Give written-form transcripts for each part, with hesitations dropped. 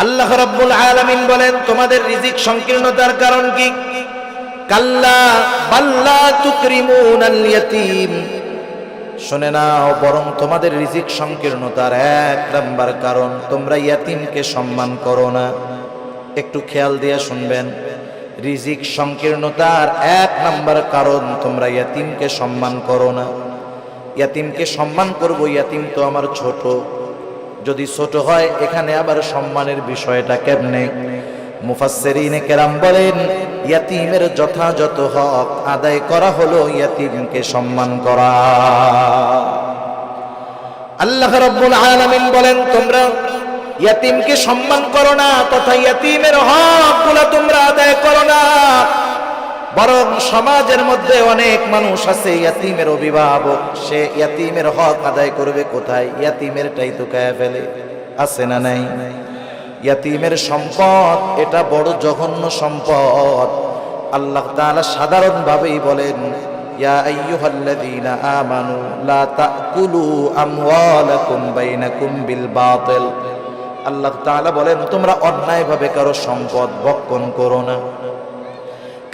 আল্লাহ রাব্বুল আলামিন বলেন, তোমাদের রিজিক সংকীর্ণতার কারণ কি? কাল্লা বাল্লা তুকরিমুনাল ইয়াতীম। শুনে নাও, বরং তোমাদের রিজিক সংকীর্ণতার এক নাম্বার কারণ তোমরা ইয়াতীমকে সম্মান করো না। একটু খেয়াল দিয়ে শুনবেন, রিজিক সংকীর্ণতার এক নাম্বার কারণ তোমরা ইয়াতীমকে সম্মান করো না। ইয়াতীমকে সম্মান করব, ইয়াতীম তো আমার ছোট। যদি ছোট হয়, এখানে আবার সম্মানের বিষয়টা কেমনে? মুফাসসিরিনে কেরাম বলেন, ইয়াতীমের যথাযথ হক আদায় করা হলো ইয়াতীমকে সম্মান করা। আল্লাহ রাব্বুল আলামিন বলেন, তোমরা ইয়াতীমকে সম্মান করো না, তথা ইয়াতীমের হকগুলো তোমরা আদায় করো না। বরং সমাজের মধ্যে অনেক মানুষ আছে ইয়াতীমের অভিভাবক, সে ইয়াতীমের হক আদায় করবে কোথায়? ইয়াতীমেরটাই তো খায় ফেলে। আছে না নাই? ইয়াতীমের সম্পদ এটা বড় জঘন্য সম্পদ। আল্লাহ তাআলা সাধারণভাবেই বলেন, ইয়া আইয়ুহাল্লাযীনা আমানু লা তাকুলু আমওয়ালাকুম বাইনাকুম বিল বাতিল। আল্লাহ তাআলা বলেন, তোমরা অন্যায়ভাবে কারো সম্পদ ভক্ষণ করো না।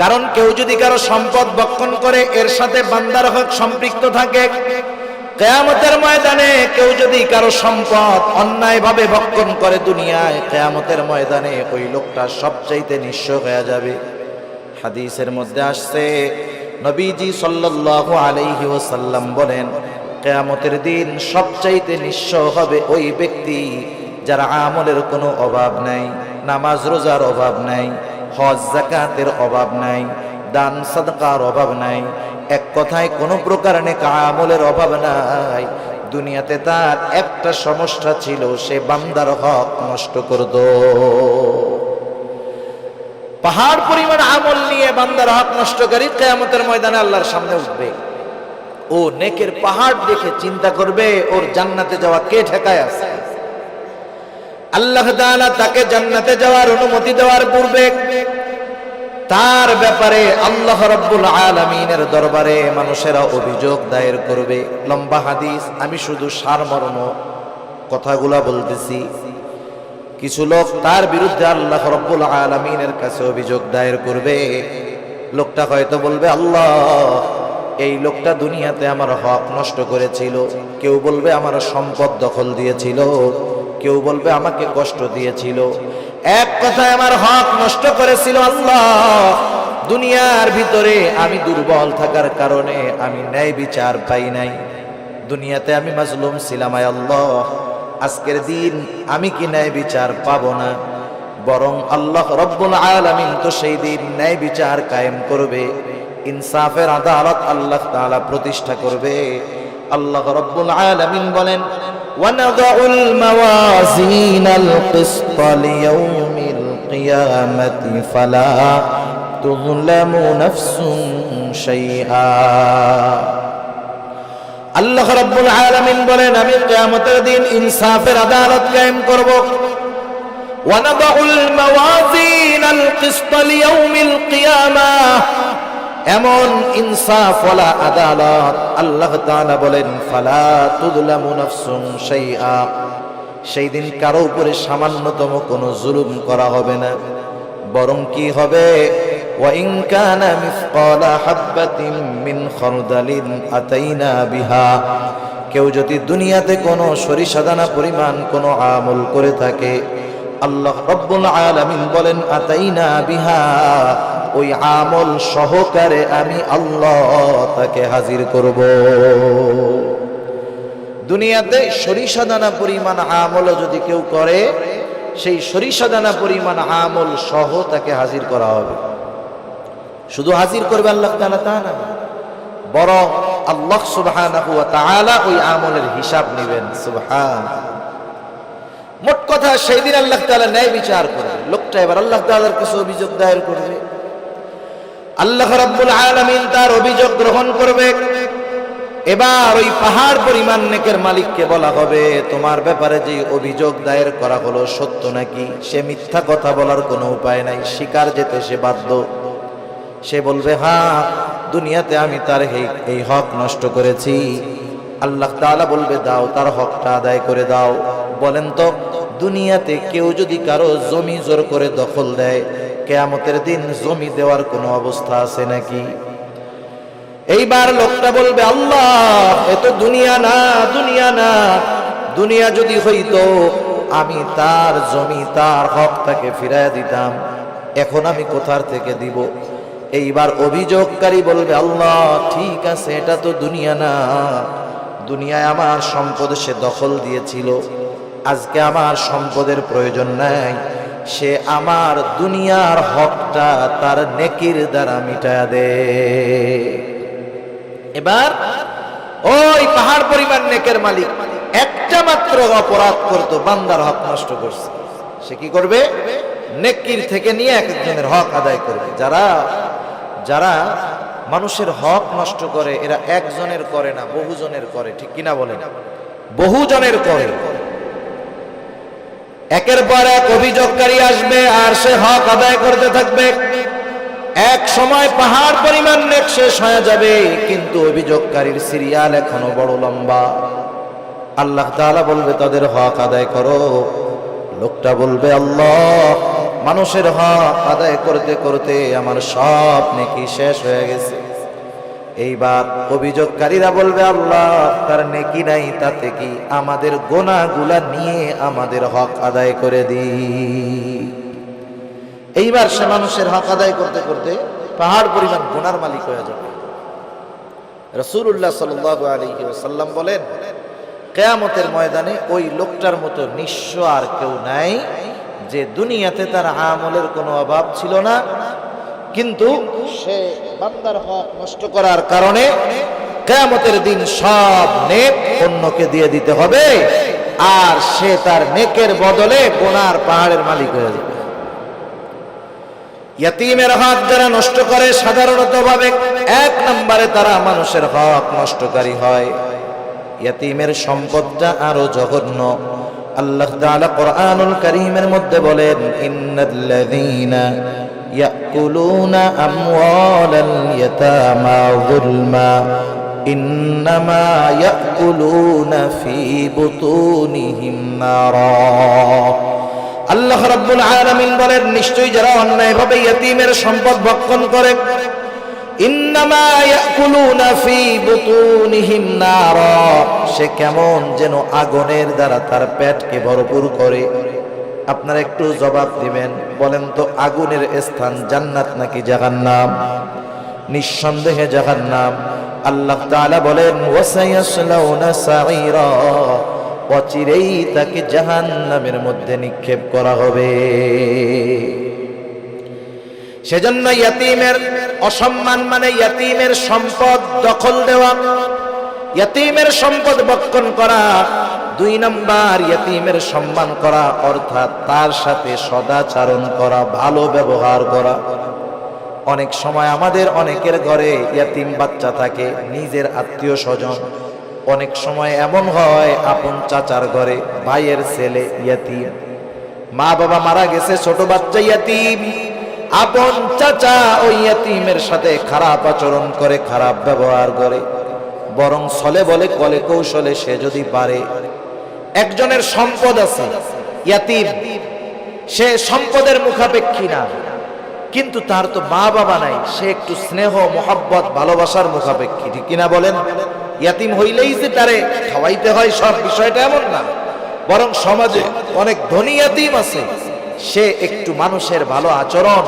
কারণ কেউ যদি কারো সম্পদ ভক্ষণ করে, এর সাথে বান্দার হক সম্পৃক্ত থাকে। কিয়ামতের ময়দানে কেউ যদি কারো সম্পদ অন্যায়ভাবে ভক্ষণ করে দুনিয়ায়, কিয়ামতের ময়দানে ওই লোকটা সবচাইতে নিঃস্ব হয়ে যাবে। হাদিসের মধ্যে আসছে, নবীজি সাল্লাল্লাহু আলাইহি ওয়াসাল্লাম বলেন, কিয়ামতের দিন সবচাইতে নিঃস্ব হবে ওই ব্যক্তি যার আমলের কোনো অভাব নাই, নামাজ রোজার অভাব নাই, হজ যাকাতের অভাব নাই, দান সাদকার অভাব নাই, এক কথায় কোনো প্রকার নেক আমলের অভাব নাই। দুনিয়াতে তার একটা সমস্যা ছিল, সে বান্দার হক নষ্ট করত। পাহাড় পরিমাণ আমল নিয়ে বান্দার হক নষ্টকারী কিয়ামতের ময়দানে আল্লাহর সামনে উঠবে। ও নেকের পাহাড় দেখে চিন্তা করবে, ওর জান্নাতে যাওয়া কে ঠেকায় আছে? আল্লাহ তাআলা তাকে জান্নাতে যাওয়ার অনুমতি দেওয়ার পূর্বে তার ব্যাপারে আল্লাহ রাব্বুল আলামিনের দরবারে মানুষেরা অভিযোগ দায়ের করবে। লম্বা হাদিস, আমি শুধু সারমর্ম কথাগুলা বলতেছি। কিছু লোক তার বিরুদ্ধে আল্লাহ রাব্বুল আলামিনের কাছে অভিযোগ দায়ের করবে। লোকটা হয়তো বলবে, আল্লাহ, এই লোকটা দুনিয়াতে আমার হক নষ্ট করেছিল। কেউ বলবে আমার সম্পদ দখল দিয়েছিল, কেউ বলবে আমাকে কষ্ট দিয়েছিল। এক কথায় আমার হক নষ্ট করেছিল। আল্লাহ, দুনিয়ার ভিতরে আমি দুর্বল থাকার কারণে আমি ন্যায় বিচার পাই নাই। দুনিয়াতে আমি মাজলুম ছিলাম। আয় আল্লাহ, আজকের দিন আমি কি ন্যায় বিচার পাবো না? বরং আল্লাহ রাব্বুল আলামিন তো সেই দিন ন্যায় বিচার কায়েম করবে, ইনসাফের আদালত আল্লাহ তাআলা প্রতিষ্ঠা করবে। আল্লাহ রাব্বুল আলামিন বলেন, وَنَضَعُ الْمَوَازِينَ الْقِسْطَ لِيَوْمِ الْقِيَامَةِ فَلَا تُظْلَمُ نَفْسٌ شَيْئًا। আল্লাহ রাব্বুল আলামিন বলেন, আমি কিয়ামতের দিন ইনসাফের আদালত কায়েম করব। وَنَضَعُ الْمَوَازِينَ الْقِسْطَ لِيَوْمِ الْقِيَامَةِ, এমন ইনসাফ ওয়ালা আদালত আল্লাহ তাআলা বলেন, ফালা তুযলামু নাফসুন শাইআ, সেই দিন কারো উপরে সামান্যতম কোনো জুলুম করা হবে না। বরং কি হবে? ওয়া ইন কানা মিসকালা হাববাতিন মিন খারদালিন আতাইনা বিহা, কেউ যদি দুনিয়াতে কোনো সরিষা দানা পরিমাণ কোনো আমল করে থাকে, আল্লাহ রাব্বুল আলামিন বলেন, আতাইনা বিহা, ওই আমল সহকারে আমি আল্লাহ তাকে হাজির করব। দুনিয়াতে সরিষা দানা পরিমাণ আমল যদি কেউ করে, সেই সরিষা দানা পরিমাণ আমল সহ তাকে হাজির করা হবে। শুধু হাজির করবে আল্লাহ তাআলা তা না, বরং আল্লাহ সুবহানাহু ওয়া তাআলা ওই আমলের হিসাব নেবেন। সুবহান। মোট কথা, সেই দিন আল্লাহ তাআলা ন্যায় বিচার করবে। লোকটা এবার আল্লাহ তাআলার কাছে অভিযোগ দায়ের করবে। আল্লাহ রাব্বুল আলামিন তার অভিযোগ গ্রহণ করবে। এবার ওই পাহাড় পরিমাণ নেকের মালিককে বলা হবে, তোমার ব্যাপারে যে অভিযোগ দায়ের করা হলো সত্য নাকি? সে মিথ্যা কথা বলার কোনো উপায় নাই, স্বীকার যেতে সে বাধ্য। সে বলবে, হ্যাঁ, দুনিয়াতে আমি তার এই হক নষ্ট করেছি। আল্লাহ তাআলা বলবে, দাও, তার হকটা আদায় করে দাও। বলেন তো, দুনিয়াতে কেউ যদি কারো জমি জোর করে দখল দেয়, কিয়ামতের দিন জমি দেওয়ার কোনো অবস্থা আছে নাকি? এইবার লোকটা বলবে, আল্লাহ এ তো দুনিয়া না, দুনিয়া না, দুনিয়া যদি হইতো আমি তার জমি তার হক তাকে ফিরাইয়া দিতাম, এখন আমি কোথার থেকে দিব? এইবার অভিযোগকারী বলবে, আল্লাহ ঠিক আছে, এটা তো দুনিয়া না, দুনিয়ায় আমার সম্পদ সে দখল দিয়েছিল, আজকে আমার সম্পদের প্রয়োজন নাই, সে আমার দুনিয়ার হকটা তার নেকির দ্বারা মিটায়া দে। এবার ওই পাহাড় পরিমাণ নেকের মালিক একটা মাত্র অপরাধ করতো, বান্দার হক নষ্ট করছে, সে কি করবে? নেকির থেকে নিয়ে এক একজনের হক আদায় করবে। যারা যারা মানুষের হক নষ্ট করে এরা একজনের করে না, বহুজনের করে, ঠিক কিনা বলেন? বহুজনের করে। একের পর এক অভিযোগকারী আসবে আর সে হক আদায় করতে থাকবে। এক সময় পাহাড় পরিমাণ নেক শেষ হয়ে যাবে, কিন্তু অভিযোগকারীর সিরিয়াল এখনো বড় লম্বা। আল্লাহ তাআলা বলবে, তাদের হক আদায় করো। লোকটা বলবে, আল্লাহ মানুষের হক আদায় করতে করতে আমার সব নেকি শেষ হয়ে গেছে। এইবার অভিযোগকারীরা বলবে, আল্লাহ তার নেকি নাই, তাতে কি, আমাদের গোনাগুলা নিয়ে আমাদের হক আদায় করে দিই। এইবার সে মানুষের হক আদায় করতে করতে পাহাড় পরিমাণ গুনার মালিক হয়ে যাবে। রাসূলুল্লাহ সাল্লাল্লাহু আলাইহি ওয়াসাল্লাম বলেন, কিয়ামতের ময়দানে ওই লোকটার মতো নিঃস্ব আর কেউ নাই, যে দুনিয়াতে তার আমলের কোনো অভাব ছিল না, কিন্তু সে বান্দার হক নষ্ট করার কারণে কিয়ামতের দিন সব নেক অন্যকে দিয়ে দিতে হবে, আর সে তার নেকের বদলে গুনার পাহাড়ের মালিক হয়ে যাবে। ইয়াতীমের হক যারা নষ্ট করে সাধারণত ভাবে এক নম্বরে তারা মানুষের হক নষ্টকারী হয়। ইয়াতীমের সম্পদটা আরো জঘন্য। আল্লাহ তাআলা কোরআনুল কারীমের মধ্যে বলেন, ইন্নাল্লাযীনা ইয়াকুলুনা আমওয়ালাল ইয়াতামা যুলমা ইন্নামা ইয়াকুলুনা ফি বুতুনিহিম নারা। আল্লাহ রাব্বুল আলামিন বলেন, নিশ্চয়ই যারা অন্যায়ভাবে ইয়াতীমের সম্পদ ভক্ষণ করে, ইন্নামা ইয়াকুলুনা ফি বুতুনিহিম নারা, সে কেমন যেন আগুনের দ্বারা তার পেটকে ভরপুর করে। আপনারা একটু জবাব দিবেন, বলেন তো আগুনের স্থান জান্নাত নাকি জাহান্নাম? নিঃসন্দেহে জাহান্নাম। আল্লাহ তাআলা বলেন, ওয়াসায়াসলাউনা সাঈরা, অচিরেই তাকে জাহান্নামের মধ্যে নিক্ষেপ করা হবে। সেজন্য ইয়াতীমের অসম্মান মানে ইয়াতীমের সম্পদ দখল দেওয়া, ইয়াতীমের সম্পদ ভক্ষণ করা। দুই নাম্বার, ইয়াতীমের সম্মান করা, অর্থাৎ তার সাথে সদাচরণ করা, ভালো ব্যবহার করা। অনেক সময় আমাদের অনেকের ঘরে ইয়াতীম বাচ্চা থাকে, নিজের আত্মীয় স্বজন। অনেক সময় এমন হয় আপন চাচার ঘরে ভাইয়ের ছেলে ইয়াতীম, মা বাবা মারা গেছে, ছোট বাচ্চা ইয়াতীম। আপন চাচা ওই ইয়াতীমের সাথে খারাপ আচরণ করে, খারাপ ব্যবহার করে, বরং ছলে বলে কলে কৌশলে সে যদি পারে। একজনের সম্পদ আছে, ইয়াতীম, সে সম্পদের মুখাপেক্ষী না, কিন্তু তার তো মা বাবা নাই, সে একটু স্নেহ মোহাব্বত ভালোবাসার মুখাপেক্ষী, ঠিক কিনা বলেন? ইয়াতীম হইলেই যে তারে খাওয়াইতে হয় সব, বিষয়টা এমন না, বরং সমাজে অনেক ধনী ইয়াতীম আছে, সে একটু মানুষের ভালো আচরণ,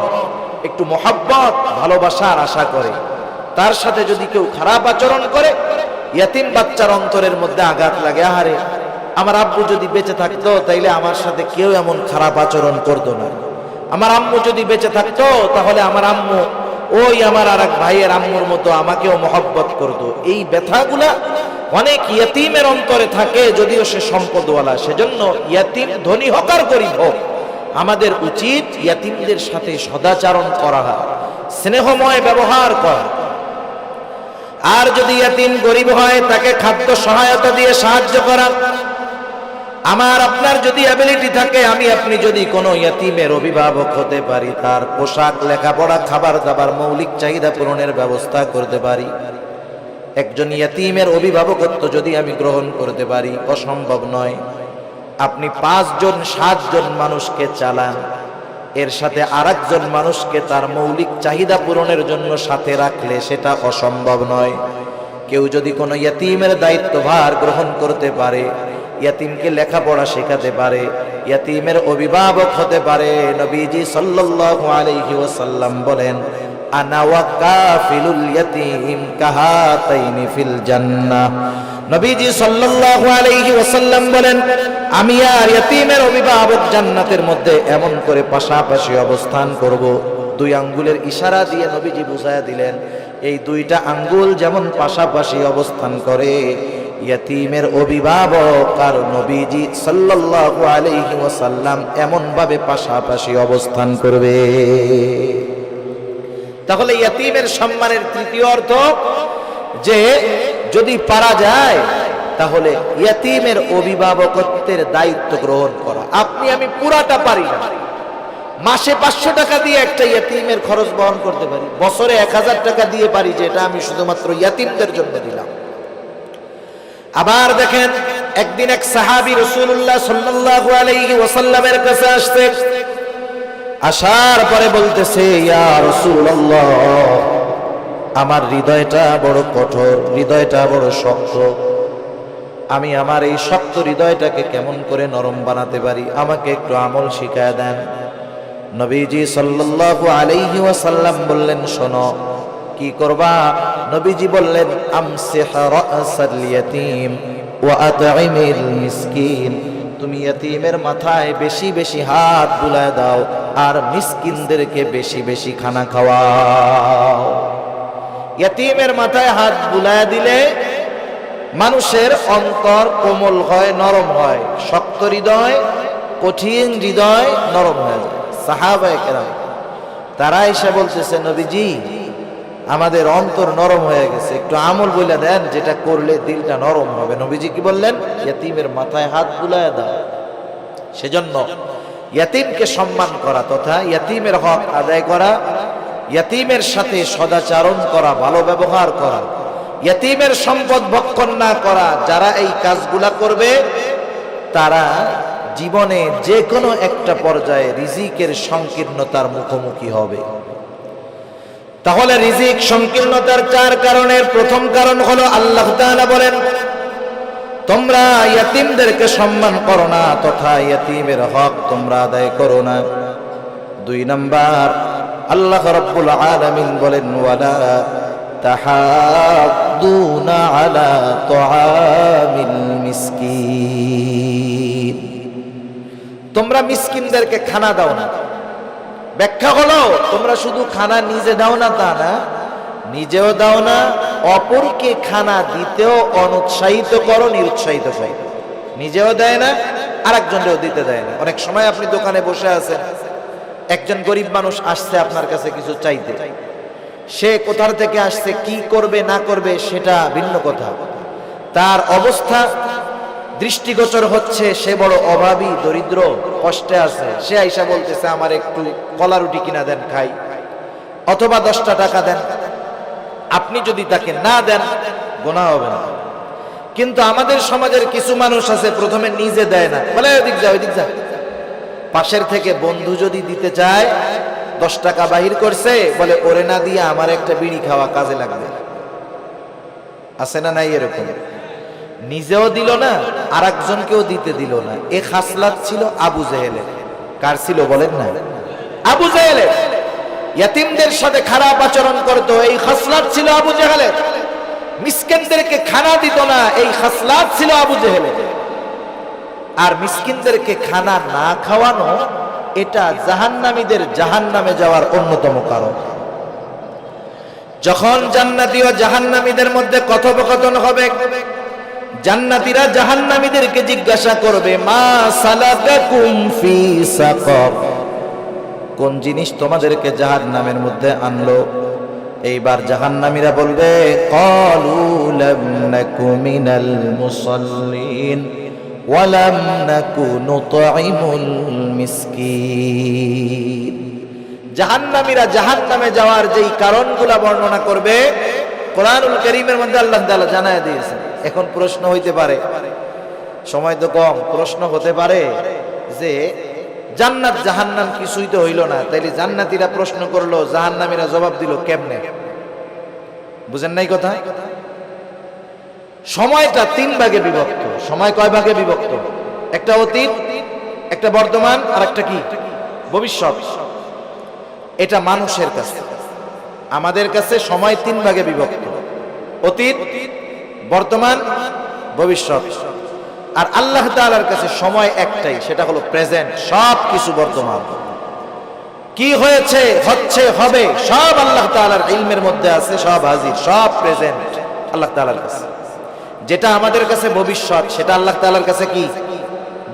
একটু মোহাব্বত ভালোবাসার আশা করে। তার সাথে যদি কেউ খারাপ আচরণ করে, ইয়াতীম বাচ্চার অন্তরের মধ্যে আঘাত লাগে, আহারে আমার আব্বু যদি বেঁচে থাকতো তাইলে আমার সাথে কেউ এমন খারাপ আচরণ করতো না, আমার আম্মু যদি বেঁচে থাকতো তাহলে আমার আম্মু ওই আমার আর এক ভাইয়ের আম্মুর মতো আমাকেও মহব্বত করতো। এই ব্যথাগুলা অনেক ইয়াতীমের অন্তরে থাকে, যদিও সে সম্পদওয়ালা। সেজন্য ইয়াতীম ধনী হোক আর গরিব হোক, আমাদের উচিত ইয়াতীমদের সাথে সদাচরণ করা, স্নেহময় ব্যবহার করা। আর যদি ইয়াতীম গরিব হয়, তাকে খাদ্য সহায়তা দিয়ে সাহায্য করা। আমার আপনার যদি অ্যাবিলিটি থাকে, আমি আপনি যদি কোনো ইয়াতীমের অভিভাবক হতে পারি, তার পোশাক, লেখাপড়া, খাবার দাবার, মৌলিক চাহিদা পূরণের ব্যবস্থা করতে পারি, একজন ইয়াতীমের অভিভাবকত্ব যদি আমি গ্রহণ করতে পারি, অসম্ভব নয়। আপনি 5 জন 7 জন মানুষকে চালান, এর সাথে আরেকজন মানুষকে তার মৌলিক চাহিদা পূরণের জন্য সাথে রাখলে সেটা অসম্ভব নয়। কেউ যদি কোনো ইয়াতীমের দায়িত্বভার গ্রহণ করতে পারে, ইয়াতীমকে লেখাপড়া শেখাতে পারে, ইয়াতীমের অভিভাবক হতে পারে, নবীজি সাল্লাল্লাহু আলাইহি ওয়াসাল্লাম বলেন, আনা ওয়া কাফিলুল ইয়াতীম কাহাতাইনি ফিল জান্নাহ। নবীজি সাল্লাল্লাহু আলাইহি ওয়াসাল্লাম বলেন, আমি আর ইয়াতীমের অভিভাবক জান্নাতের মধ্যে এমন করে পাশাপাশি অবস্থান করব। 2 আঙ্গুলের ইশারা দিয়ে নবীজি বুঝায়া দিলেন, এই 2টা আঙ্গুল যেমন পাশাপাশি অবস্থান করে, ইয়াতীমের অভিভাবক আর নবীজি সাল্লাল্লাহু আলাইহি ওয়াসাল্লাম এমন ভাবে পাশাপাশি অবস্থান করবে। তাহলে ইয়াতীমের সম্মানের তৃতীয় অর্থ যে যদি পারা যায় তাহলে ইয়াতীমের অভিভাবকত্বের দায়িত্ব গ্রহণ করা। আপনি আমি পুরাটা পারি না, মাসে 500 টাকা দিয়ে একটা ইয়াতীমের খরচ বহন করতে পারি, বছরে 1000 টাকা দিয়ে পারি যে এটা আমি শুধুমাত্র ইয়াতীমদের জন্য দিলাম। আবার দেখেন, একদিন এক সাহাবী রাসূলুল্লাহ সাল্লাল্লাহু আলাইহি ওয়াসাল্লামের কাছে আসছে, আসার পরে বলতেছে, ইয়া রাসূলুল্লাহ, আমার হৃদয়টা বড় কঠোর, হৃদয়টা বড় শক্ত, আমি আমার এই শক্ত হৃদয়টাকে কেমন করে নরম বানাতে পারি, আমাকে একটু আমল শিখায় দেন। নবীজি সাল্লাল্লাহু আলাইহি ওয়াসাল্লাম বললেন, শোনো কি করবা। নবীজি বললেন, আমসিহ রাসাল ইয়াতীম ওয়া আতঈমিল মিসকিন, তুমি ইয়াতীমের মাথায় বেশি বেশি হাত বুলায় দাও আর মিসকিনদেরকে বেশি বেশি খানা খাওয়াও। ইয়াতীমের মাথায় হাত বুলায় দিলে মানুষের অন্তর কোমল হয়, নরম হয়, শক্ত হৃদয় কঠিন হৃদয় নরম হয়ে যায়। সাহাবায়ে কেরাম তারা এসে বলতেছে, নবীজি আমাদের অন্তর নরম হয়ে গেছে, একটু আমল বলে দেন যেটা করলে দিলটা নরম হবে। নবীজি কি বললেন? ইয়াতীমের মাথায় হাত বুলায় দাও। সেজন্য ইয়াতীমকে সম্মান করা তথা ইয়াতীমের হক আদায় করা, ইয়াতীমের সাথে সদাচরণ করা, ভালো ব্যবহার করা, ইয়াতীমের সম্পদ ভক্ষণ না করা, যারা এই কাজগুলা করবে তারা জীবনে যে কোনো একটা পর্যায়ে রিজিকের সংকীর্ণতার মুখোমুখি হবে। তাহলে রিজিক সংকীর্ণতার 4 কারণের প্রথম কারণ হলো আল্লাহ তাআলা বলেন, তোমরা ইয়াতীমদেরকে সম্মান করো না তথা ইয়াতীমের হক তোমরা আদায় করো না। 2 নাম্বার, আল্লাহ রাব্বুল আলামিন বলেন, ওয়ালা তাহাদ্দুনা আলা তুআমিল মিসকিন, তোমরা মিসকিনদেরকে খানা দাও না। ব্যাখ্যা হলো, তোমরা শুধু খানা নিজে দাও না তা না, নিজেও দাও না, অপরকে খানা দিতেও অনুৎসাহিত করো, নিরুৎসাহিত করো। নিজেও দেয় না, আরেকজনকেও দিতে দেয় না। অনেক সময় আপনি দোকানে বসে আছেন, একজন গরিব মানুষ আসছে আপনার কাছে কিছু চাইতে, সে কোথা থেকে আসছে, কি করবে না করবে সেটা ভিন্ন কথা, তার অবস্থা দৃষ্টিগোচর হচ্ছে সে বড় অভাবী, দরিদ্র, কষ্টে আছে। সে আইসা বলতেছে, আমার একটু কলা রুটি কিনা দেন খাই, অথবা 10টা টাকা দেন। আপনি যদি তাকে না দেন গুনাহ হবে না। কিন্তু আমাদের সমাজের কিছু মানুষ আছে, প্রথমে নিজে দেয় না, বলে ওদিক যা ওইদিক যা। পাশের থেকে বন্ধু যদি দিতে চায়, 10 টাকা বাহির করছে, বলে ওরে না দিয়ে আমার একটা বিড়ি খাওয়া কাজে লাগবে। আছে না নাই এরকম? নিজেও দিল না, আর একজনকেও দিতে দিল না। এ খাসলাত ছিল আবু জেহেলের। কার ছিল বলেন না? আবু জেহেলের। ইয়াতীমদের সাথে খারাপ আচরণ করত, এই খাসলাত ছিল আবু জেহেলের। মিসকিনদেরকে খানা দিত না, এই খাসলাত ছিল আবু জেহেলের। আর মিসকিনদেরকে খানা না খাওয়ানো, এটা জাহান্নামীদের জাহান্নামে যাওয়ার অন্যতম কারণ। যখন জান্নাতি ও জাহান্নামীদের মধ্যে কথোপকথন হবে, জান্নাতীরা জাহান্নামীদেরকে জিজ্ঞাসা করবে, মা সালাকাকুম ফি সাকার, কোন জিনিস তোমাদেরকে জাহান্নামের মধ্যে আনলো? এইবার জাহান্নামীরা বলবে, ক্বালু লাম নাকু মিনাল মুসাল্লিন ওয়া লাম নাকু নুতঈমুল মিসকিন। জাহান্নামীরা জাহান্নামে যাওয়ার যেই কারণগুলো বর্ণনা করবে, কোরআনুল কারীমের মধ্যে আল্লাহ তাআলা জানায় দিয়েছেন। এখন প্রশ্ন হইতে পারে, সময় তো কম। প্রশ্ন হতে পারে যে জান্নাত জাহান্নাম কিছুই তো হইল না, তাইলে জান্নাতীরা প্রশ্ন করলো, জাহান্নামীরা জবাব দিল কেমনে? বুঝেন নাই কথা? সময়টা 3 ভাগে বিভক্ত। সময় কয় ভাগে বিভক্ত? একটা অতীত, একটা বর্তমান, আর একটা কি ভবিষ্যৎ। এটা মানুষের কাছে, আমাদের কাছে সময় 3 ভাগে বিভক্ত, অতীত, বর্তমান, ভবিষ্যৎ। আর আল্লাহ তাআলার কাছে সময় একটাই, সেটা হলো প্রেজেন্ট। সব কিছু বর্তমান, কি হয়েছে, হচ্ছে, হবে, সব আল্লাহ তাআলার ইলমের মধ্যে আছে, সব হাজির, সব প্রেজেন্ট আল্লাহ তাআলার কাছে। যেটা আমাদের কাছে ভবিষ্যৎ, সেটা আল্লাহ তাআলার কাছে কি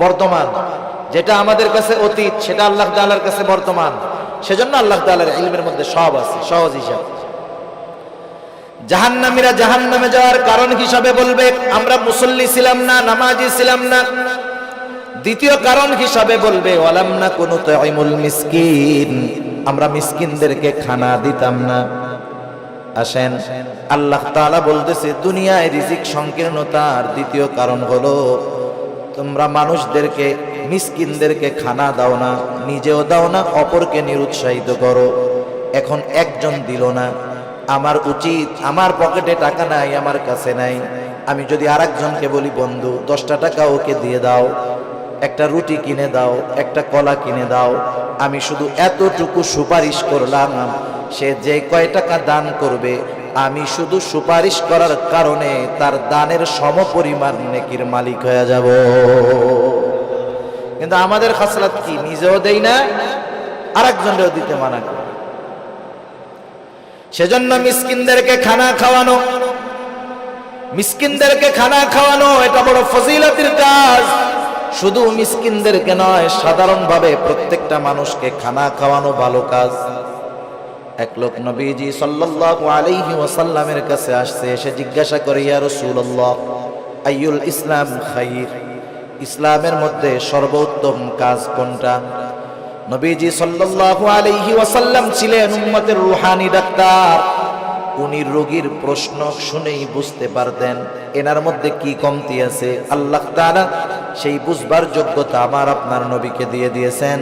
বর্তমান। যেটা আমাদের কাছে অতীত, সেটা আল্লাহ তাআলার কাছে বর্তমান। সেজন্য আল্লাহ তাআলার ইলমের মধ্যে সব আছে, সহজ হিসাব। জাহান্নামীরা জাহান্নামে যাওয়ার কারণ হিসাবে বলবে আমরা মুসল্লি ছিলাম না, নামাজি ছিলাম না। দ্বিতীয় কারণ হিসাবে বলবে ওয়ালাম নাকুনু তুইমুল মিসকিন, আমরা মিসকিনদেরকে খানা দিতাম না। আসেন, আল্লাহ তাআলা বলতেছে দুনিয়ায় রিজিক সংকীর্ণতার দ্বিতীয় কারণ হলো তোমরা মানুষদেরকে, মিসকিনদেরকে খানা দাও না, নিজেও দাও না, অপরকে নিরুৎসাহিত করো। এখন একজন দিল না, আমার উচিত, আমার পকেটে টাকা নাই, আমার কাছে নাই, আমি যদি আরেকজনকে বলি বন্ধু 10টা টাকা ওকে দিয়ে দাও, একটা রুটি কিনে দাও, একটা কলা কিনে দাও, আমি শুধু এতটুকু সুপারিশ করলাম, সে যে কয় টাকা দান করবে আমি শুধু সুপারিশ করার কারণে তার দানের সমপরিমাণ নেকির মালিক হয়ে যাব। কিন্তু আমাদের খাসলাত কি, নিজেও দেই না, আরেকজনকেও দিতে মানা করি। সেজন্য মিসকিনদেরকে খানা খাওয়ানো, মিসকিনদেরকে খানা খাওয়ানো এটা বড় ফজিলতের কাজ। শুধু মিসকিনদেরকে নয়, সাধারণভাবে প্রত্যেকটা মানুষকে খানা খাওয়ানো ভালো কাজ। এক লোক নবীজি সাল্লাল্লাহু আলাইহি ওয়াসাল্লামের কাছে আসছে, এসে জিজ্ঞাসা করে ইয়া রাসূলুল্লাহ আইয়ুল ইসলাম খাইর, ইসলামের মধ্যে সর্বোত্তম কাজ কোনটা? নবীজি সাল্লাল্লাহু আলাইহি ওয়াসাল্লাম ছিলেন উম্মতের রূহানি ডাক্তার। উনি রোগীর প্রশ্ন শুনেই বুঝতে পারতেন এনার মধ্যে কি কমতি আছে। আল্লাহ তাআলা সেই বুঝবার যোগ্যতা আমার আপনার নবীকে দিয়ে দিয়েছেন।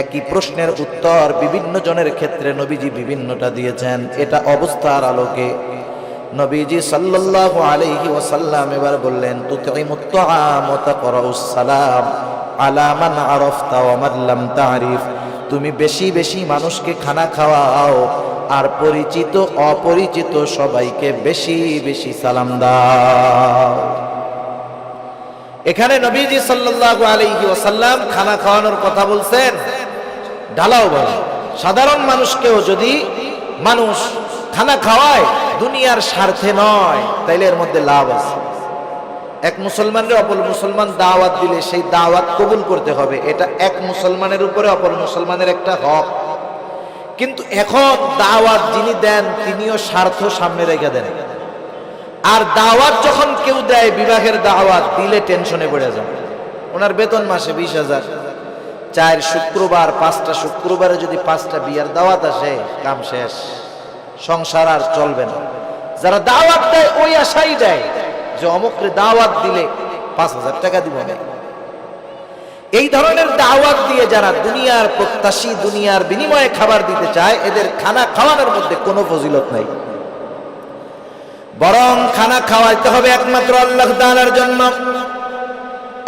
একই প্রশ্নের উত্তর বিভিন্ন জনের ক্ষেত্রে নবীজি বিভিন্নটা দিয়েছেন। এটা অবস্থার আলোকে নবীজি সাল্লাল্লাহু আলাইহি ওয়াসাল্লাম এবার বললেন তুতিমুত তাআম ওয়া তাকরাউস সালাম আলা মান আরাফতা ওয়া মান লাম তারিফ, তুমি বেশি বেশি মানুষকে খানা খাওয়াও আর পরিচিত অপরিচিত সবাইকে বেশি বেশি সালাম দাও। এখানে নবীজি সাল্লাল্লাহু আলাইহি ওয়াসাল্লাম খানা খাওয়ানোর কথা বলছেন, ঢালাও বলা। সাধারণ মানুষকেও যদি মানুষ খানা খাওয়ায় দুনিয়ার স্বার্থে নয়, তাইলে এর মধ্যে লাভ আছে। এক মুসলমানের অপর মুসলমান দাওয়াত দিলে সেই দাওয়াত কবুল করতে হবে, এটা এক মুসলমানের উপরে অপর মুসলমানের একটা হক। কিন্তু এখন দাওয়াত যিনি দেন তিনিও স্বার্থ সামনে রেখে দেন। আর দাওয়াত যখন কেউ দেয়, বিবাহের দাওয়াত দিলে টেনশনে পড়ে যান। ওনার বেতন মাসে 20,000, 4 শুক্রবার 5টা শুক্রবারে যদি 5টা বিয়ার দাওয়াত আসে, কাম শেষ, সংসার আর চলবে না। যারা দাওয়াত দেয় ওই আশাই দেয় যে অমুকরে দাওয়াত দিলে 5,000 টাকা দিব না। এই ধরনের দাওয়াত দিয়ে যারা দুনিয়ার প্রত্যাশী, দুনিয়ার বিনিময়ে খাবার দিতে চায়, এদের খানা খাওয়ানোর মধ্যে কোনো ফজিলত নাই। বরং খানা খাওয়াইতে হবে একমাত্র আল্লাহ তাআলার জন্য।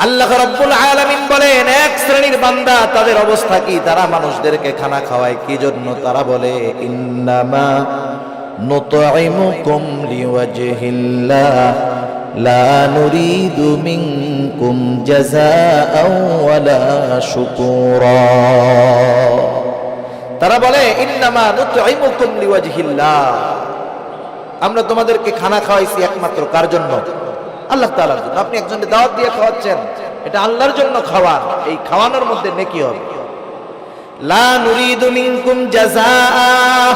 আল্লাহ রাব্বুল আলামিন বলেন এক শ্রেণীর বান্দা, তাদের অবস্থা কি? তারা মানুষদেরকে খানা খাওয়ায় কি জন্য? তারা বলে ইন্নামা নুতঈমুকুম লিওয়াজহিল্লাহ লা নুরিদু মিনকুম জাযাআও ওয়ালা শুকুরা। তারা বলে ইন্নামা নুতঈমুকুম লিওয়াজহিল্লাহ, আমরা তোমাদেরকে খানা খাওয়াইছি একমাত্র কার জন্য? আল্লাহ তাআলার জন্য। আপনি একজনকে দাওয়াত দিয়ে খাওয়াচ্ছেন, এটা আল্লাহর জন্য খাওয়ান, এই খাওয়ানোর মধ্যে নেকি হবে। লা নুরিদু মিনকুম জাযাআ,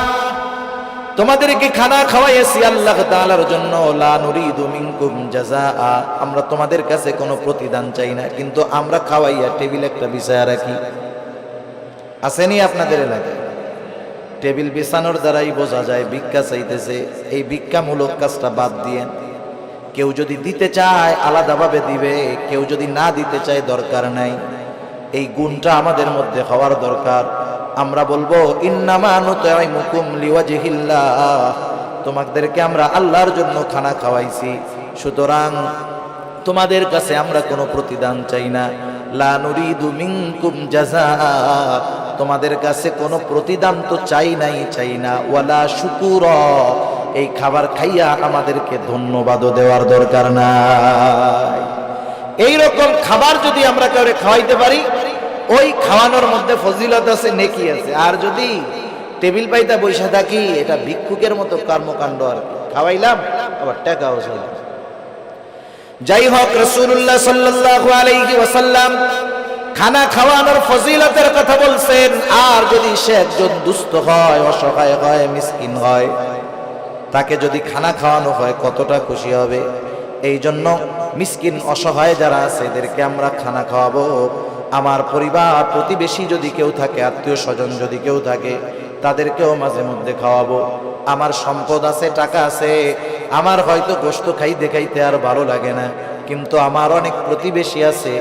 তোমাদেরকে খানা খাওয়াইছি আল্লাহ তাআলার জন্য। লা নুরিদু মিনকুম জাযাআ, আমরা তোমাদের কাছে কোনো প্রতিদান চাই না, কিন্তু আমরা খাওয়াইয়া টেবিল একটা বিছায়া রাখি। আসেনি আপনাদের এলাকায়? টেবিল বিছানোর দ্বারাই বোঝা যায় ভিক্ষা চাইতেছে। এই ভিক্ষামূলক কাজটা বাদ দিয়েন। কেউ যদি দিতে চায় আলাদাভাবে দিবে, কেউ যদি না দিতে চায় দরকার নাই। এই গুণটা আমাদের মধ্যে হওয়ার দরকার। আমরা বলবো ইন্নামা নুতাইমুকুম লিওয়াজহিল্লাহ, তোমাদেরকে আমরা আল্লাহর জন্য খানা খাওয়াইছি, সুতরাং তোমাদের কাছে আমরা কোনো প্রতিদান চাই না। লা নুরিদু মিনকুম জাযাআ, তোমাদের কাছে কোনো প্রতিদান তো চাই না। ওয়ালা শুকুরা, এই খাবার খাইয়া আমাদেরকে ধন্যবাদও দেওয়ার দরকার নাই। এই রকম খাবার যদি আমরা কাউকে খাওয়াইতে পারি, ওই খাওয়ানোর মধ্যে ফজিলত আছে, নেকি আছে। আর যদি টেবিল পাইতা বৈশা থাকি, এটা ভিক্ষুকের মতো কর্মকাণ্ড। আর খাওয়াইলাম আবার টাকাও চাইলাম। যাই হোক, রাসূলুল্লাহ সাল্লাল্লাহু আলাইহি ওয়াসাল্লাম খানা খাওয়ানোর ফজিলতের কথা বলছেন। আর যদি সে একজন দুস্থ হয়, অসহায় হয়, মিসকিন হয়, তাকে যদি খানা খাওয়ানো হয় কতটা খুশি হবে। এই জন্য মিসকিন অসহায় যারা আছে এদেরকে আমরা খানা খাওয়াবো। আমার পরিবার প্রতিবেশী যদি কেউ থাকে, আত্মীয় স্বজন যদি কেউ থাকে, তাদেরকেও মাঝে মধ্যে খাওয়াবো। আমার সম্পদ আছে, টাকা আছে, আমার হয়তো গোশত খাইতে খাইতে আর ভালো লাগে না, কিন্তু আমার অনেক প্রতিবেশী আছে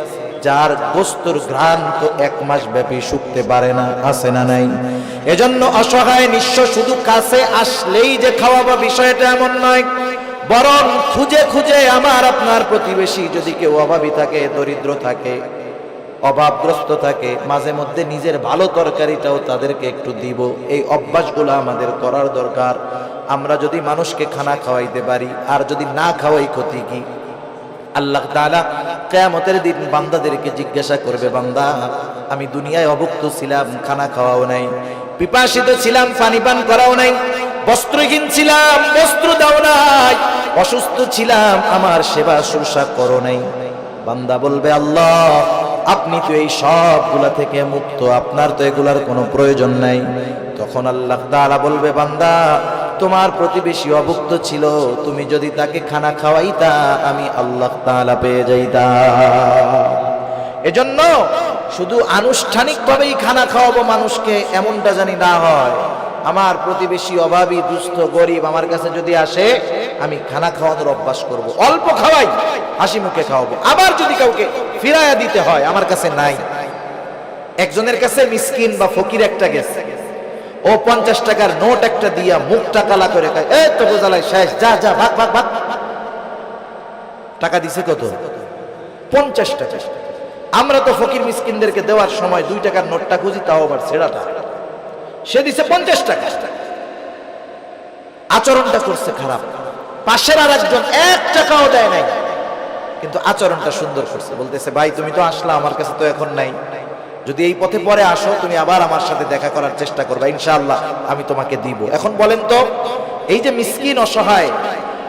যার গোশতর ঘ্রাণ তো 1 মাস ব্যাপী শুকতে পারে না, আছে না নাই? এজন্য অসহায় নিঃস্ব শুধু কাছে আসলেই যে খাওয়াবো বিষয়টা এমন নয়, বরং খুঁজে খুঁজে আমার আপনার প্রতিবেশী যদি কেউ অভাবী থাকে, দরিদ্র থাকে, অভাবগ্রস্ত থাকে, মাঝে মধ্যে নিজের ভালো তরকারিটাও তাদেরকে একটু দিব। এই অভ্যাসগুলো আমাদের করার দরকার। আমরা যদি মানুষকে খানা খাওয়াইতে পারি, আর যদি না খাওয়াই ক্ষতি কি? আল্লাহ তাআলা কিয়ামতের দিন বান্দাদেরকে জিজ্ঞাসা করবে, বান্দা আমি দুনিয়ায় অভুক্ত ছিলাম, খানা খাওয়াও নাই, পিপাসিত ছিলাম, পানি পান করাও নাই, বস্ত্রহীন ছিলাম, বস্ত্র দাও নাই, অসুস্থ ছিলাম, আমার সেবা শুশ্রূষা করো নাই। বান্দা বলবে, আল্লাহ আপনি তো এই সবগুলা থেকে মুক্ত, আপনার তো এগুলার কোনো প্রয়োজন নাই। তখন আল্লাহ তাআলা বলবে, বান্দা তোমার প্রতিবেশী অভুক্ত ছিল, তুমি যদি তাকে খানা খাওয়াইতা আমি আল্লাহ তাআলা পেয়ে যাইতাম। এজন্য শুধু আনুষ্ঠানিকভাবেই খানা খাওয়াবো মানুষকে, এমনটা জানি না হয়। আমার প্রতিবেশী অভাবী, দুস্থ, গরিব আমার কাছে যদি আসে, আমি খানা খাওয়ানোর অভ্যাস করব। অল্প খাওয়াই, হাসি মুখে খাওয়াবো। আবার যদি কাউকে ফিরাইয়া দিতে হয়, আমার কাছে নাই, একজনের কাছে মিসকিন বা ফকির একটা গেছে, ও 50 টাকার নোট একটা দিয়া মুখটা কালা করে কয়, এই তো বোঝালাই শেষ, যা যা ভাগ ভাগ ভাগ। টাকা দিছে কত? 50 টাকা। আমরা তো ফকির মিসকিনদেরকে দেওয়ার সময় 2 টাকার নোটটা খুঁজি, তাও আবার ছেঁড়াটা। সে দিছে 50 টাকা। আচরণটা করছে খারাপ। পাশের আর একজন 1 টাকাও দেয় নাই, কিন্তু আচরণটা সুন্দর করছে। বলতেছে, ভাই তুমি তো আসলা, আমার কাছে তো এখন নাই, যদি এই পথে পরে আসো তুমি আবার আমার সাথে দেখা করার চেষ্টা করবা, ইনশাআল্লাহ আমি তোমাকে দিব। এখন বলেন তো, এই যে মিসকিন অসহায়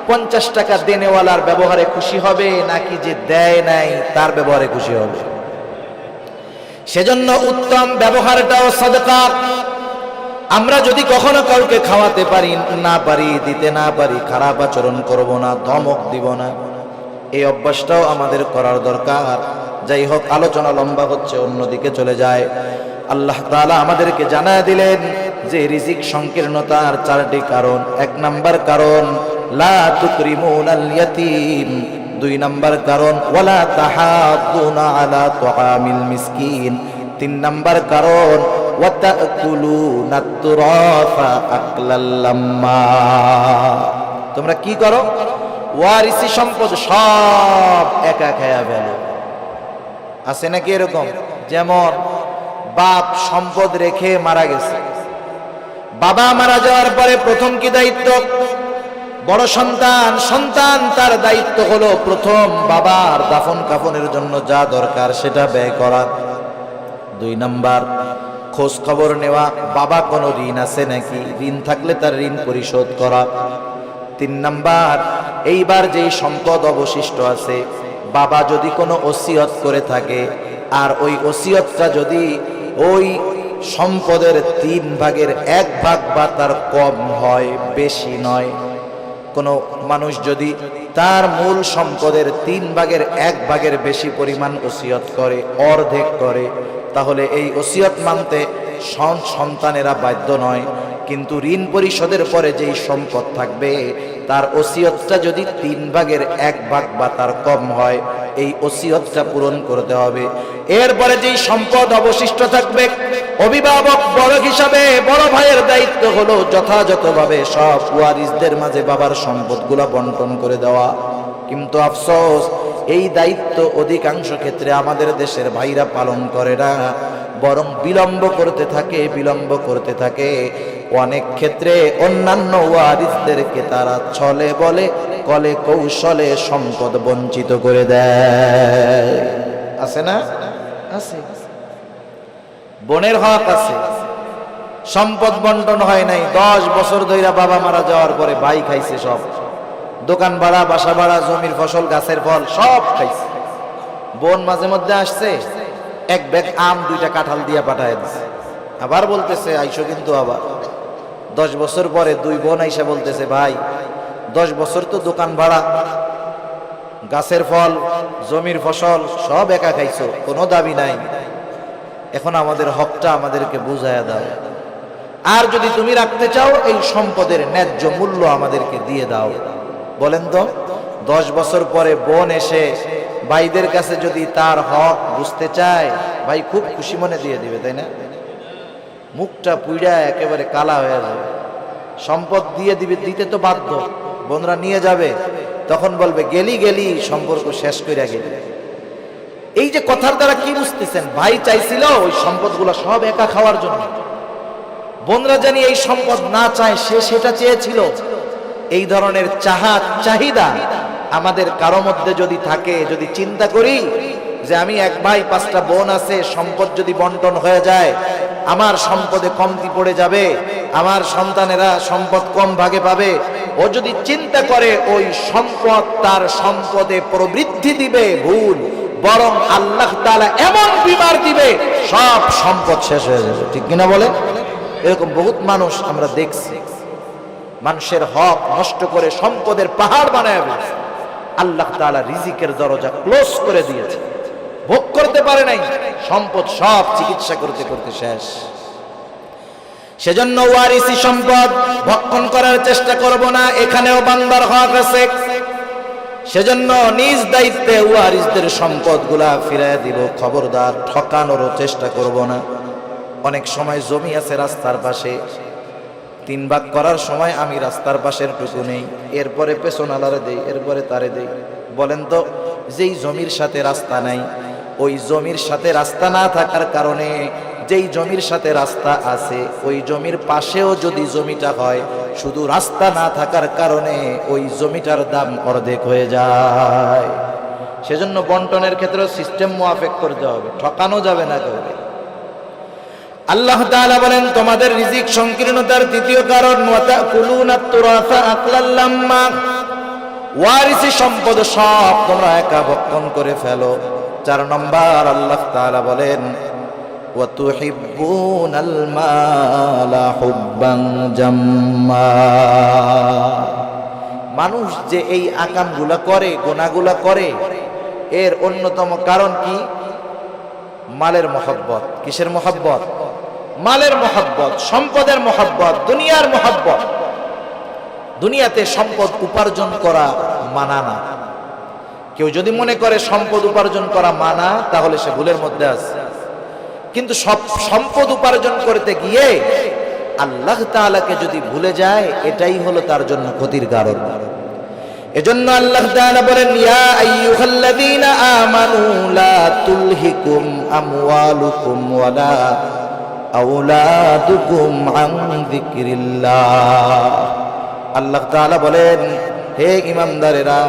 50 টাকা দেনেওয়ালার ব্যবহারে খুশি হবে, নাকি যে দেয় নাই তার ব্যবহারে খুশি হবে? সেজন্য উত্তম ব্যবহারটাও সাদকা। আমরা যদি কখনো কাউকে খাওয়াতে পারি না পারি, দিতে না পারি, খারাপ আচরণ করব না, ধমক দিব না, এই অভ্যাসটাও আমাদের করার দরকার। যাই হোক, আলোচনা লম্বা হচ্ছে, অন্যদিকে চলে যায়। আল্লাহ তাআলা আমাদেরকে জানায় দিলেন যে রিজিক সংকীর্ণতার 4টি কারণ। 1 নাম্বার কারণ লা তুকরিমুনাল ইয়াতীম, 2 নাম্বার কারণ ওয়ালা তাহাদ্দুনা আলা তুআমিল মিসকিন, 3 নাম্বার কারণ ওয়া তাকুলুনাত তুরাফা আকলাল লাম্মা। তোমরা কি করো? ওয়ারিসি সম্পদ সব একা খায়া ফেলো। আছে নাকি এরকম? যেমন বাপ সম্পদ রেখে মারা গেছে, বাবা মারা যাওয়ার পরে প্রথম কি দায়িত্ব? বড় সন্তান, সন্তান তার দায়িত্ব হলো প্রথম বাবার দাফন কাফনের জন্য যা দরকার সেটা ব্যয় করা। 2 নাম্বার খোঁজ খবর নেওয়া, বাবা কোনো ঋণ আছে নাকি, ঋণ থাকলে তার ঋণ পরিশোধ করা। 3 নাম্বার এইবার যেই সম্পদ অবশিষ্ট আছে, বাবা যদি কোনো ওসিয়ত করে থাকে, আর ওই ওসিয়তটা যদি ওই সম্পদের 3 ভাগের 1 ভাগ বা তার কম হয়, বেশি নয়, কোনো মানুষ যদি তার মূল সম্পদের 3 ভাগের 1 ভাগের বেশি পরিমাণ ওসিয়ত করে, অর্ধেক করে, তাহলে এই ওসিয়ত মানতে সন্তানেরা বাধ্য নয়, কিন্তু ঋণ পরিশোধের পরে যেই সম্পদ থাকবে তার ওসিয়তটা যদি 3 ভাগের 1 ভাগ বা তার কম হয়, এই ওসিয়তটা পূরণ করতে হবে। এরপরে যেই সম্পদ অবশিষ্ট থাকবে, অভিভাবক বড় হিসাবে বড় ভাইয়ের দায়িত্ব হলো যথাযথভাবে সব ওয়ারিসদের মাঝে বাবার সম্পদগুলো বন্টন করে দেওয়া। কিন্তু আফসোস, এই দায়িত্ব অধিকাংশ ক্ষেত্রে আমাদের দেশের ভাইরা পালন করে না, বরং বিলম্ব করতে থাকে। অনেক ক্ষেত্রে অন্যান্য ওয়ারিসদেরকে তারা ছলে বলে কলে কৌশলে সম্পদ বঞ্চিত করে দেয়। আছে না? আছে। বোনের হক আছে, সম্পদ বন্টন হয় নাই, 10 বছর ধরে বাবা মারা যাওয়ার পরে ভাই খাইছে সব, দোকান ভাড়া, বাসা ভাড়া, জমির ফসল, গাছের ফল সব খাইছে। বোন মাঝে মধ্যে আসছে, 1 ব্যাগ আম 2টা কাঁঠাল দিয়ে পাঠায় দিছে, আবার বলতেছে আইসো। কিন্তু আবার 10 বছর পরে 2 বোন আইসা বলতেছে ভাই 10 বছর তো দোকান ভাড়া, গাছের ফল, জমির ফসল সব একা খাইছো, কোনো দাবি নাই, এখন আমাদের হকটা আমাদেরকে বুঝায়া দাও। আর যদি তুমি রাখতে চাও এই সম্পদের ন্যায্য মূল্য আমাদেরকে দিয়ে দাও। বলেন তো, 10 বছর পরে বোন এসে ভাইদের কাছে যদি তার হক বুঝতে চায়, ভাই খুব খুশি মনে দিয়ে দিবে, তাই না? মুখটা পুইড়া একেবারে কালা হয়ে যাবে। সম্পদ দিয়ে দিবে, দিতে তো বাধ্য, বোনরা নিয়ে যাবে, তখন বলবে গেলি সম্পর্ক শেষ কইরা গেলি। এই যে কথার দ্বারা কি বুঝতেছেন? ভাই চাইছিল ওই সম্পদগুলো সব একা খাওয়ার জন্য, বোনরা জানি এই সম্পদ না চায়, সে সেটা চেয়েছিল। এই ধরনের চাহিদা আমাদের কারো মধ্যে যদি থাকে, যদি চিন্তা করি যে আমি 1 ভাই 5টা বোন আছে, সম্পদ যদি বন্টন হয়ে যায় আমার সম্পদে কমতি পড়ে যাবে, আমার সন্তানেরা সম্পদ কম ভাগে পাবে, ও যদি চিন্তা করে ওই সম্পদ তার সম্পদে প্রবৃদ্ধি দিবে, ভুল, বরং আল্লাহ তাআলা এমন বিমার দিবে সব সম্পদ শেষ হয়ে যাবে। ঠিক কিনা বলেন? এরকম বহুত মানুষ আমরা দেখছি, মানুষের হক নষ্ট করে সম্পদের পাহাড় বানায় ফেলছে। আল্লাহ তাআলা রিজিকের দরজা ক্লোজ করে দিয়েছে, ভোগ করতে পারে নাই, সম্পদ সব চিকিৎসা করতে করতে শেষ। সেজন্য ওয়ারিসি সম্পদ ভক্ষণ করার চেষ্টা করব না, এখানেও বান্দার হক আছে। সেজন্য নিজ দায়িত্বে ওয়ারিসদের সম্পদগুলা ফিরিয়ে দিব, খবরদার ঠকানোর চেষ্টা করব না। অনেক সময় জমি আছে রাস্তার পাশে, 3 ভাগ করার সময় আমি রাস্তার পাশের টুকু নেই, এরপরে পেছনালারে দেই, এরপরে তারে দেই। বলেন তো, যেই জমির সাথে রাস্তা নাই, ওই জমির সাথে রাস্তা না থাকার কারণে যেই জমির সাথে রাস্তা আছে ওই জমির পাশেও যদি জমিটা হয়, শুধু রাস্তা না থাকার কারণে ওই জমিটার দাম অর্ধেক হয়ে যায়। সেজন্য বন্টনের ক্ষেত্রে সিস্টেম মুআফিক করতে হবে, ঠকানো যাবে না কাউকে। আল্লাহ তাআলা বলেন তোমাদের রিজিক সংকীর্ণতার দ্বিতীয় কারণ ওয়াতাকুলুনাত তুরাসা আকলাল লাম্মা, ওয়ারিসি সম্পদ সব তোমরা একা ভক্ষণ করে ফেলো। 4 নম্বর আল্লাহ তাআলা বলেন ওয়াতুহিব্বুনাল মালা হুব্বান জাম্মা, মানুষ যে এই আকামগুলা করে, গুনাহগুলা করে, এর অন্যতম কারণ কি? মালের মহব্বত। কিসের মহব্বত? মালের মহব্বত, সম্পদের মহব্বত, দুনিয়ার মহব্বত। দুনিয়াতে সম্পদ উপার্জন করা মানা না। কেউ যদি মনে করে সম্পদ উপার্জন করা মানা, তাহলে সে ভুলের মধ্যে আছে। কিন্তু সব সম্পদ উপার্জন করতে গিয়ে আল্লাহ তাআলাকে যদি ভুলে যায়, এটাই হলো তার জন্য ক্ষতির কারণ। এজন্য আল্লাহ তাআলা বলেন ইয়া আইয়ুহাল্লাযীনা আমানু লা তুলহিকুম আমওয়ালুকুম ওয়ালা আওলাদুকুম আন যিকরিল্লাহ। আল্লাহ তাআলা বলেন হে ঈমানদারেরা,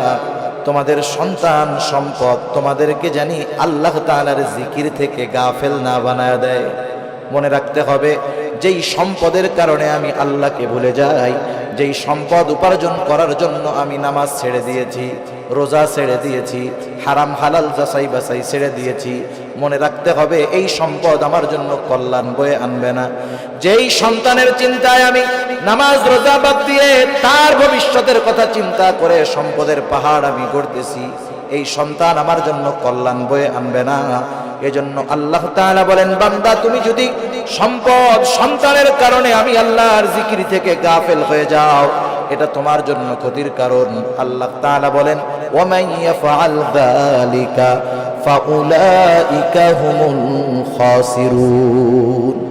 তোমাদের সন্তান সম্পদ তোমাদেরকে জানি আল্লাহ তাআলার জিকির থেকে গাফেল না বানায় দেয়। মনে রাখতে হবে, যেই সম্পদের কারণে আমি আল্লাহকে ভুলে যাই, যেই সম্পদ উপার্জন করার জন্য আমি নামাজ ছেড়ে দিয়েছি, রোজা ছেড়ে দিয়েছি, হারাম হালাল যাচাই বাছাই ছেড়ে দিয়েছি, মনে রাখতে হবে এই সম্পদ আমার জন্য কল্যাণ বয়ে আনবে না। যেই সন্তানের চিন্তায় আমি নামাজ রোজা বাদ দিয়ে তার ভবিষ্যতের কথা চিন্তা করে সম্পদের পাহাড় আমি গড়তেছি, এই সন্তান আমার জন্য কল্যাণ বয়ে আনবে না। এজন্য আল্লাহ তাআলা বলেন, বান্দা তুমি যদি সম্পদ সন্তানের কারণে আমি আল্লাহর জিকির থেকে গাফেল হয়ে যাও, এটা তোমার জন্য ক্ষতির কারণ। আল্লাহ তাআলা বলেন, ওয়ামান ইয়াফআল যালিকা ফাউলাইকা হুমুল খাসিরুন।